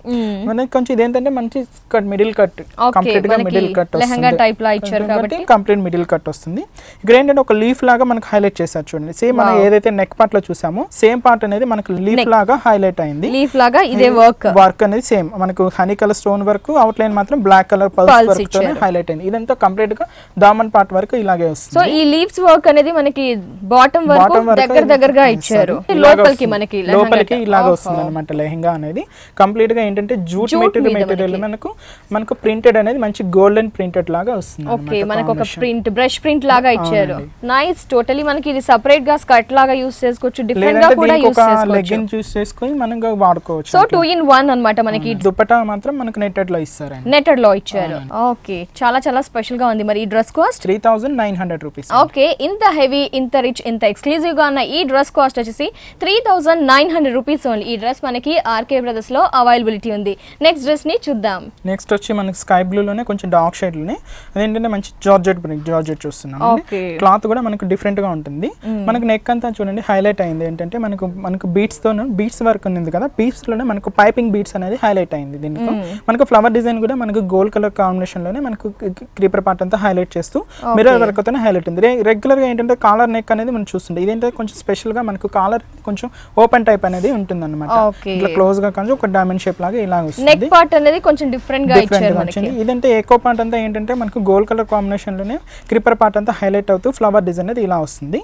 Speaker 2: మనకి కొంచెం ఇదేంటంటే మంచి మిడిల్ కట్, కంప్లీట్ గా మిడిల్ కట్ వస్తుంది, కంప్లీట్ మిడిల్ కట్ వస్తుంది. ఇక్కడ ఏంటంటే ఒక లీఫ్ లాగా మనకు హైలైట్ చేశారు చూడండి. సేమ్ మనం ఏదైతే నెక్ పార్ట్ లో చూసామో సేమ్ పార్ట్ అనేది మనకు లీఫ్ లాగా హైలైట్ అయింది.
Speaker 1: లీఫ్ లాగా ఇదే
Speaker 2: వర్క్ అనేది సేమ్ మనకు honey colour stone work, out line మాత్రం బ్లాక్ కలర్ పల్స్ వర్క్ తో హైలైట్ అయింది. ఇదంతా కంప్లీట్ గా దామన్ పార్ట్ వరకు ఇలాగే వస్తుంది.
Speaker 1: సో ఈ లీవ్స్ వర్క్ అనేది మనకి బాటమ్ వరకు దగ్గరగా ఇచ్చారు. లోపలికి
Speaker 2: ఇలాగా వస్తుంది అనమాట. లెహంగా అనేది కంప్లీట్ గా ఏంటంటే జూట్ మెటీరియల్ మనకు ప్రింటెడ్ అనేది మంచి గోల్డెన్ ప్రింటెడ్ లాగా వస్తుంది.
Speaker 1: ఓకే, మనకు ఒక ప్రింట్ బ్రష్ ప్రింట్ లాగా ఇచ్చారు. నైస్. టోటలీ మనకి ఇది సెపరేట్ గా స్కర్ట్ లాగా యూస్ చేసుకోవచ్చు, డిఫరెంట్ గా కూడా యూస్ చేసుకోవచ్చు,
Speaker 2: లెగ్గిన్ యూస్ చేసుకొని మనం వాడుకోవచ్చు.
Speaker 1: సో 2 in 1 అన్నమాట. మనకి
Speaker 2: దుపట్టా మాత్రం మనకు నెట్టెడ్ లో ఇస్తారు,
Speaker 1: నెట్టెడ్ లో ఇచ్చారు. ఓకే, చాలా చాలా స్పెషల్ గా ఉంది. మరి ఈ డ్రెస్ కాస్ట్
Speaker 2: 3900 రూపీస్.
Speaker 1: ఓకే, ఇంత హెవీ, ఇంత రిచ్, ఇంత ఎక్స్క్లూజివ్ గా ఉన్న ఈ డ్రెస్ కాస్ట్ వచ్చేసి 3900 రూపీస్ ఓన్లీ. ఈ డ్రెస్ మనకి ఆర్కే బ్రదర్స్ లో అవైలబిలిటీ ఉంది. నెక్స్ట్ డ్రెస్ ని చూద్దాం.
Speaker 2: నెక్స్ట్ వచ్చి మనకి స్కై బ్లూ లోనే కొంచెం డార్క్ షేడ్ లోనే అదేంటంటే మంచి జార్జెట్ చూస్తున్నాం. క్లాత్ కూడా మనకు డిఫరెంట్ గా ఉంటుంది. మనకు నెక్ అంతా చూడండి హైలైట్ అయింది. ఏంటంటే మనకు బీట్స్ వర్క్ ఉంది కదా, బీట్స్ లోనే మనకు పైపింగ్ బీట్స్ అనేది హైలైట్ అయింది. దీంట్లో మనకు ఫ్లవర్ డిజైన్ కూడా మనకు గోల్డ్ కలర్ కాంబినేషన్ లోనే మనకు క్రీపర్ పార్ట్ అంతా హైలైట్ చేస్తూ మిర్రర్ వర్క్ తో హైలైట్ ఉంది. రెగ్యులర్ గా ఏంటంటే కాలర్ నెక్ అనేది మనం చూస్తుండే. ఇదేంటంటే కొంచెం స్పెషల్ గా మనకు కాలర్ కొంచెం ఓపెన్ టైప్ అనేది ఉంటుంది అనమాట. ఇట్లా క్లోజ్ గా కొంచెం ఒక డైమండ్ షేప్ లాగా ఇలా వస్తుంది.
Speaker 1: నెక్ పార్ట్ అనేది కొంచెం డిఫరెంట్ గా ఇచ్చారు మనకి.
Speaker 2: ఇదంటే ఎకో పార్ట్ అంతా ఏంటంటే మనకు గోల్డ్ కలర్ కాంబినేషన్ లోనే క్రీపర్ పార్ట్ అంతా హైలైట్ అవుతూ ఫ్లవర్ డిజైన్ అనేది ఇలా వస్తుంది.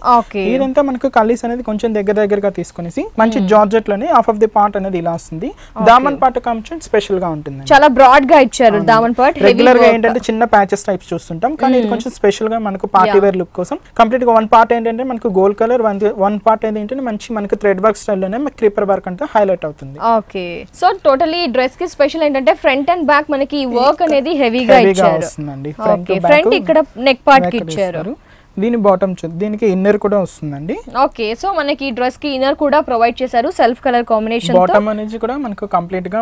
Speaker 2: ఇదంతా మనకు కలీస్ అనేది కొంచెం దగ్గరగా తీసుకొనేసి మంచి జార్జెట్ లోనే హాఫ్ ఆఫ్ ది పార్ట్ అనేది ఇలా వస్తుంది. దామన్ పార్ట్ కొంచెం స్పెషల్ గా ఉంటుంది,
Speaker 1: చాలా బ్రాడ్ గా ఇచ్చారు దామన్ పార్ట్.
Speaker 2: రెగ్యులర్ గా ఏంటంటే చిన్న ప్యాచెస్ టైప్స్ చూస్తుంటాం, కానీ ఇది కొంచెం స్పెషల్ గా మనకు పార్టీ వేర్ లుక్ కోసం కంప్లీట్ గా వన్ పార్ట్ ఏంటంటే మనకు గోల్డ్ కలర్, వన్ పార్ట్ ఏంటంటే మంచి మనకు థ్రెడ్ వర్క్ స్టైల్ లోనే క్రీపర్ వర్క్ అంతా హైలైట్ అవుతుంది.
Speaker 1: ఓకే, సో టోటలీ డ్రెస్ కి స్పెషల్ ఏంటంటే ఫ్రంట్ అండ్ బ్యాక్ మనకి వర్క్ అనేది హెవీగా ఇచ్చారు. ఫ్రంట్ ఇక్కడ నెక్ పార్ట్ కి ఇచ్చారు.
Speaker 2: దీని బాటమ్ దీనికి ఇన్నర్ కూడా వస్తుందండి.
Speaker 1: ఓకే, సో మనకి డ్రెస్ కి ఇన్నర్ కూడా ప్రొవైడ్ చేశారు సెల్ఫ్ కలర్ కాంబినేషన్ తో.
Speaker 2: బాటమ్ అనేది కూడా మనకు కంప్లీట్ గా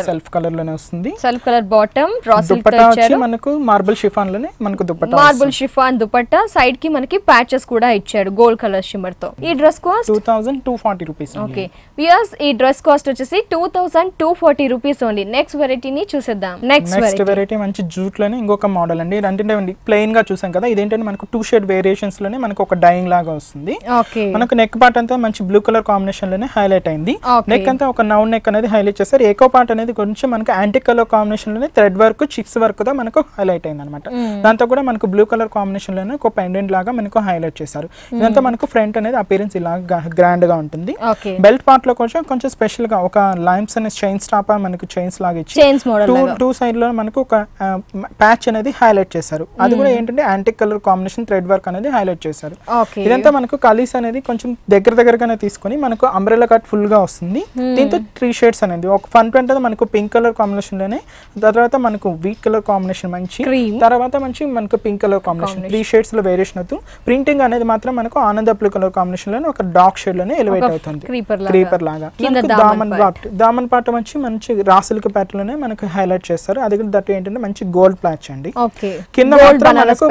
Speaker 2: సెల్ఫ్ కలర్ లోనే వస్తుంది.
Speaker 1: సెల్ఫ్ కలర్ బాటమ్,
Speaker 2: దుపట్టా వచ్చి మనకు మార్బుల్ షిఫాన్ లోనే మనకు dupatta,
Speaker 1: marble chiffon dupatta. Side కి మనకి ప్యాచెస్ కూడా ఇచ్చాడు గోల్డ్ కలర్ షిమ్మర్ తో. ఈ dress cost
Speaker 2: 2240 rupees.
Speaker 1: Okay viewers, ఈ డ్రెస్ కాస్ట్ వచ్చేసి 2240 రూపీస్ ఓన్లీ. నెక్స్ట్ వెరైటీని చూసేద్దాం. నెక్స్ట్
Speaker 2: వెరైటీ మంచి జూట్ లోనే ఇంకొక మోడల్ అండి. అంటే ప్లెయిన్ గా చూసాం కదా, ఇదేంటంటే మనకు 2 షేడ్ వేరియేషన్స్ లోనే మనకు ఒక డైయింగ్ లాగా వస్తుంది. మనకు నెక్ పార్ట్ అంతా మంచి బ్లూ కలర్ కాంబినేషన్ లోనే హైలైట్ అయింది. నెక్ అంతా ఒక నౌన్ నెక్ అనేది హైలైట్ చేస్తారు. ఏకో పార్ట్ అనేది కొంచెం మనకు యాంటిక్ కలర్ కాంబినేషన్ లోనే థ్రెడ్ వర్క్, చిక్స్ వర్క్ తో మనకు హైలైట్ అయింది అనమాట. దాంతో కూడా మనకు బ్లూ కలర్ కాంబినేషన్ లోనే ఒక పెండెంట్ లాగా మనకు హైలైట్ చేశారు. ఇదంతా మనకు ఫ్రంట్ అనేది అపియరెన్స్ ఇలా గ్రాండ్ గా ఉంటుంది. బెల్ట్ పార్ట్ లో కొంచెం స్పెషల్ గా ఒక లైన్స్ అనే చైన్ స్టాప్ మనకు చైన్స్ లాగా ఇచ్చి టూ సైడ్ లో మనకు ఒక ప్యాచ్ అనేది హైలైట్ చేశారు. అది కూడా ఏంటంటే antique colour combination thread work అనేది హైలైట్ చేశారు. ఇదంతా మనకు కలీస్ అనేది కొంచెం దగ్గరగానే తీసుకొని మనకు అంబ్రెల్లా కట్ ఫుల్ గా వస్తుంది. దీంతో 3 షేడ్స్ అనేది ఒక ఫన్ ప్రింట్ మనకు పింక్ కలర్ కాంబినేషన్ లోనే, తర్వాత మనకు వీట్ కలర్ కాంబినేషన్ మంచి, తర్వాత మంచి మనకు పింక్ కలర్ కాంబినేషన్ 3 షేడ్స్ లో వేరియేషన్ అవుతుంది. ప్రింటింగ్ అనేది మాత్రం మనకు ఆనంద బ్లూ కలర్ కాంబినేషన్ లోనే ఒక డార్క్ షేడ్ లోనే ఎలివేట్ అవుతుంది, క్రీపర్ లాగా. దామన్ పార్ట్ మంచి రాసిల్క్ ప్యాటర్న్ లోనే మనకు హైలైట్ చేస్తారు. అది కూడా దట్టు ఏంటంటే మంచి గోల్డ్ ప్యాచ్ అండి. కింద మాత్రం మనకు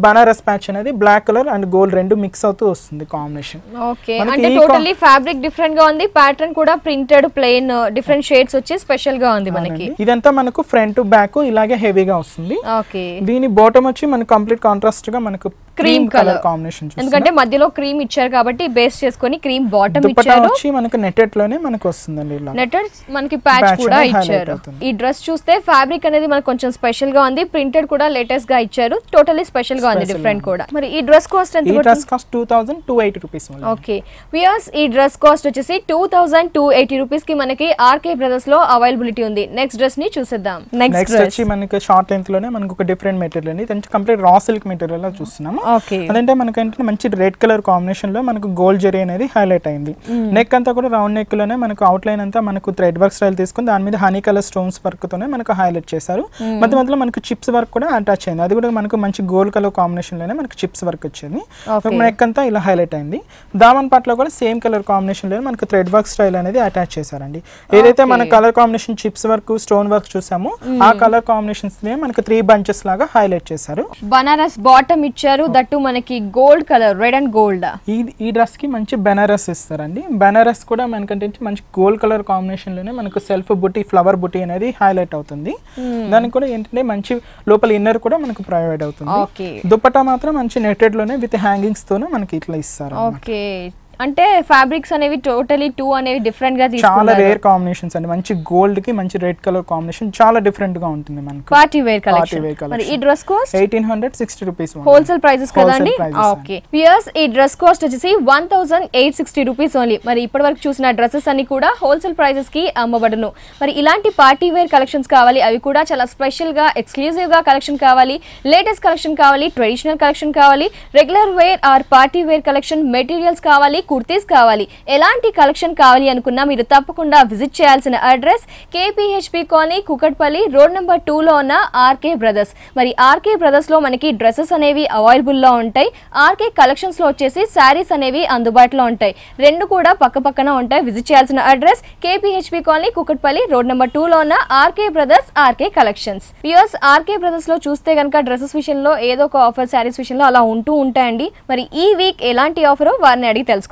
Speaker 2: బనారస్ ప్యాచ్ అనేది బ్లాక్ కలర్ అండ్ గోల్డ్ రెండు మిక్స్ అవుతూ వస్తుంది కాంబినేషన్.
Speaker 1: ఓకే, అంటే టోటల్లీ ఫ్యాబ్రిక్ డిఫరెంట్ గా ఉంది, ప్యాటర్న్ కూడా ప్రింటెడ్ ప్లెయిన్ డిఫరెంట్ షేడ్స్ వచ్చి స్పెషల్ గా ఉంది మనకి.
Speaker 2: ఇదంతా మనకు ఫ్రంట్ బ్యాక్ ఇలాగే హెవీగా వస్తుంది.
Speaker 1: ఓకే,
Speaker 2: దీని బాటమ్ వచ్చి మనకు కంప్లీట్ కాంట్రాస్ట్ గా మనకు క్రీమ్ కలర్ కాంబినేషన్,
Speaker 1: ఎందుకంటే మధ్యలో క్రీమ్ ఇచ్చారు కాబట్టి బేస్ చేసుకొని క్రీమ్ బాటమ్
Speaker 2: దుపట్టా వచ్చి మనకు నెట్టెడ్ లోనే మనకు వస్తుందండి. ఇలా
Speaker 1: నెట్టెడ్ మనకి ప్యాచ్ కూడా ఇచ్చారు. ఈ డ్రెస్ చూస్తే ఫ్యాబ్రిక్ అనేది మనకు కొంచెం స్పెషల్ గా ఉంది, ప్రింటెడ్ కూడా లేటెస్ట్ గా ఇచ్చారు, టోటల్లీ స్పెషల్ గా ఉంది, డిఫరెంట్ కూడా. మరి ఈ డ్రెస్ కాస్ట్ ఎంత?
Speaker 2: ఈ dress cost 2280 rupees.
Speaker 1: Okay viewers, ఈ డ్రెస్ కాస్ట్ వచ్చేసి 2280 రూపీస్ కి మనకి ఆర్కే బ్రదర్స్ లో అవైలబిలిటీ ఉంది. నెక్స్ట్ డ్రెస్ ని చూసేద్దాం. నెక్స్ట్
Speaker 2: వచ్చి మనకి షార్ట్ లెంత్ లోనే మనకు ఒక డిఫరెంట్ మెటీరియల్ అండి, ఇది కంప్లీట్ రా సిల్క్ మెటీరియల్ లా చూస్తున్నాము. అదంటే మనకంటే మంచి రెడ్ కలర్ కాంబినేషన్ లో మనకు గోల్డ్ జరీ అనేది హైలైట్ అయింది. నెక్ అంతా కూడా రౌండ్ నెక్ లోనే మనకు అవుట్ లైన్ అంతా మనకు థ్రెడ్ వర్క్ స్టైల్ తీసుకుని దాని మీద హనీ కలర్ స్టోన్స్ వర్క్ తోనే మనకు హైలైట్ చేశారు. మధ్య మధ్యలో మనకు చిప్స్ వర్క్ కూడా అటాచ్ అయింది, అది కూడా మనకు మంచి గోల్డ్ కలర్ కాంబినేషన్ లోనే మనకు చిప్స్ వర్క్ వచ్చింది. నెక్ అంతా ఇలా హైలైట్ అయింది. దామన్ పార్ట్ లో కూడా సేమ్ కలర్ కాంబినేషన్ లో మనకు థ్రెడ్ వర్క్ స్టైల్ అనేది అటాచ్ చేశారండి. ఏదైతే మన colour combination chips work stone work చూసామో ఆ కలర్ కాంబినేషన్స్ మనకు 3 బంచెస్ లాగా హైలైట్ చేశారు.
Speaker 1: బనారస్ బాటమ్ ఇచ్చారు, దట్టు మనకి gold colour, red and gold.
Speaker 2: ఈ డ్రెస్ కి మంచి బెనారస్ ఇస్తారండి. బెనారస్ కూడా మనకంటే మంచి గోల్డ్ కలర్ కాంబినేషన్ లోనే మనకు సెల్ఫ్ బుట్టి ఫ్లవర్ బుట్టి అనేది హైలైట్ అవుతుంది. దానికి కూడా ఏంటంటే మంచి లోపల ఇన్నర్ కూడా మనకు ప్రొవైడ్ అవుతుంది. దుపట్టా మాత్రం మంచి నెట్టెడ్ లోనే విత్ హ్యాంగింగ్స్ తోనే మనకి ఇట్లా ఇస్తారు.
Speaker 1: ఓకే, అంటే ఫ్యాబ్రిక్స్ అనేవి టోటలీ 2 అనేవి డిఫరెంట్ గా తీసుకున్నారు.
Speaker 2: చాలా రేర్ కాంబినేషన్స్ అండి, మంచి గోల్డ్ కి మంచి రెడ్ కలర్ కాంబినేషన్ చాలా డిఫరెంట్ గా ఉంటుంది మనకు.
Speaker 1: Party wear collection. మరి ఈ dress cost
Speaker 2: 1860 rupees
Speaker 1: wholesale prices కదండి. ఓకే వ్యూయర్స్, ఈ డ్రెస్ కాస్ట్ వచ్చేసి 1860 రూపీస్ ఓన్లీ. మరి ఇప్పటివరకు చూసిన డ్రెస్సెస్ అన్ని కూడా హోల్సేల్ ప్రైసెస్ కి అమ్మబడును. మరి ఇలాంటి పార్టీ వేర్ కలెక్షన్స్ కావాలి, అవి కూడా చాలా స్పెషల్ గా ఎక్స్క్లూజివ్ గా కలెక్షన్ కావాలి, లేటెస్ట్ కలెక్షన్ కావాలి, ట్రెడిషనల్ కలెక్షన్ కావాలి, regular wear or party wear collection materials కావాలి, కుర్తీస్ కావాలి, ఎలాంటి కలెక్షన్ కావాలి అనుకున్నా మీరు తప్పకుండా విజిట్ చేయాల్సిన address KPHP colony, Kukatpally, road number 2 లో ఉన్న ఆర్కే బ్రదర్స్. మరి ఆర్కే బ్రదర్స్ లో మనకి డ్రెస్సెస్ అనేవి అవైలబుల్ లో ఉంటాయి. ఆర్కే కలెక్షన్స్ లో వచ్చేసి శారీస్ అనేవి అందుబాటులో ఉంటాయి, రెండు కూడా పక్క పక్కన ఉంటాయి. విజిట్ చేయాల్సిన address KPHP colony, Kukatpally, road number 2 లో ఉన్న RK brothers, RK collections. Viewers, RK brothers లో చూస్తే కనుక డ్రెస్సెస్ విషయంలో ఏదో ఒక ఆఫర్, శారీస్ విషయంలో అలా ఉంటూ ఉంటాయండి. మరి ఈ వీక్ ఎలాంటి ఆఫరో వారిని అడిగి తెలుసుకుందాం.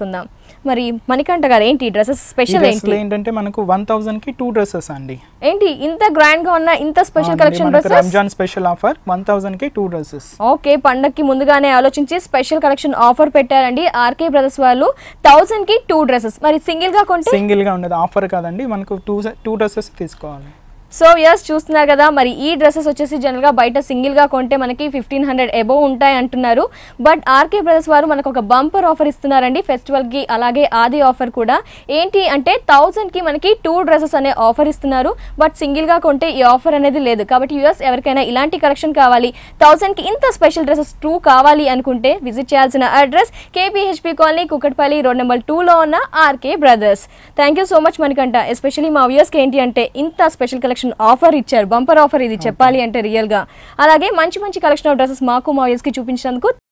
Speaker 1: మరి మణికంఠ గారు, ఏంటి డ్రెస్సెస్ స్పెషల్
Speaker 2: ఏంటంటే మనకు 1000 కి 2 డ్రెస్సెస్ అండి.
Speaker 1: ఏంటి ఇంత గ్రాండ్ గా ఉన్న ఇంత special collection dresses?
Speaker 2: Ramzan special offer 1000 కి 2 డ్రెస్సెస్.
Speaker 1: ఓకే, పండక్కి ముందుగానే ఆలోచించి స్పెషల్ కలెక్షన్ ఆఫర్ పెట్టారండి ఆర్కే బ్రదర్స్ వాళ్ళు. 1000 కి 2 డ్రెస్సెస్. మరి సింగిల్ గా కొంటే?
Speaker 2: సింగిల్ గా ఉండదు, ఆఫర్ కాదండి, మనకు 2 డ్రెస్సెస్ తీసుకోవాలి.
Speaker 1: సో యస్, చూస్తున్నారు కదా, మరి ఈ డ్రెస్సెస్ వచ్చేసి జనరల్ గా బయట సింగిల్ గా కొంటే మనకి 1500 అబోవ్ ఉంటాయి అంటున్నారు. బట్ ఆర్కే బ్రదర్స్ వారు మనకు ఒక బంపర్ ఆఫర్ ఇస్తున్నారండి ఫెస్టివల్ కి, అలాగే ఆది ఆఫర్ కూడా. ఏంటి అంటే 1000 కి మనకి 2 డ్రెస్సెస్ అనే ఆఫర్ ఇస్తున్నారు. బట్ సింగిల్ గా కొంటే ఈ ఆఫర్ అనేది లేదు. కాబట్టి యూఎస్ ఎవరికైనా ఇలాంటి కలెక్షన్ కావాలి, 1000 కి ఇంత స్పెషల్ డ్రెస్సెస్ 2 కావాలి అనుకుంటే విజిట్ చేయాల్సిన address KPHP colony, Kukatpally, road number 2 లో ఉన్న RK brothers. Thank you so much Manikanta. Especially మా వ్యూయర్స్ కి ఏంటి అంటే ఇంత స్పెషల్ కలెక్షన్ ఆఫర్ ఇచ్చారు, బంపర్ ఆఫర్ ఇది చెప్పాలి అంటే రియల్ గా. అలాగే మంచి మంచి కలెక్షన్ ఆఫ్ డ్రెస్సెస్ మాకు మా వ్యూయర్స్ కి చూపించినందుకు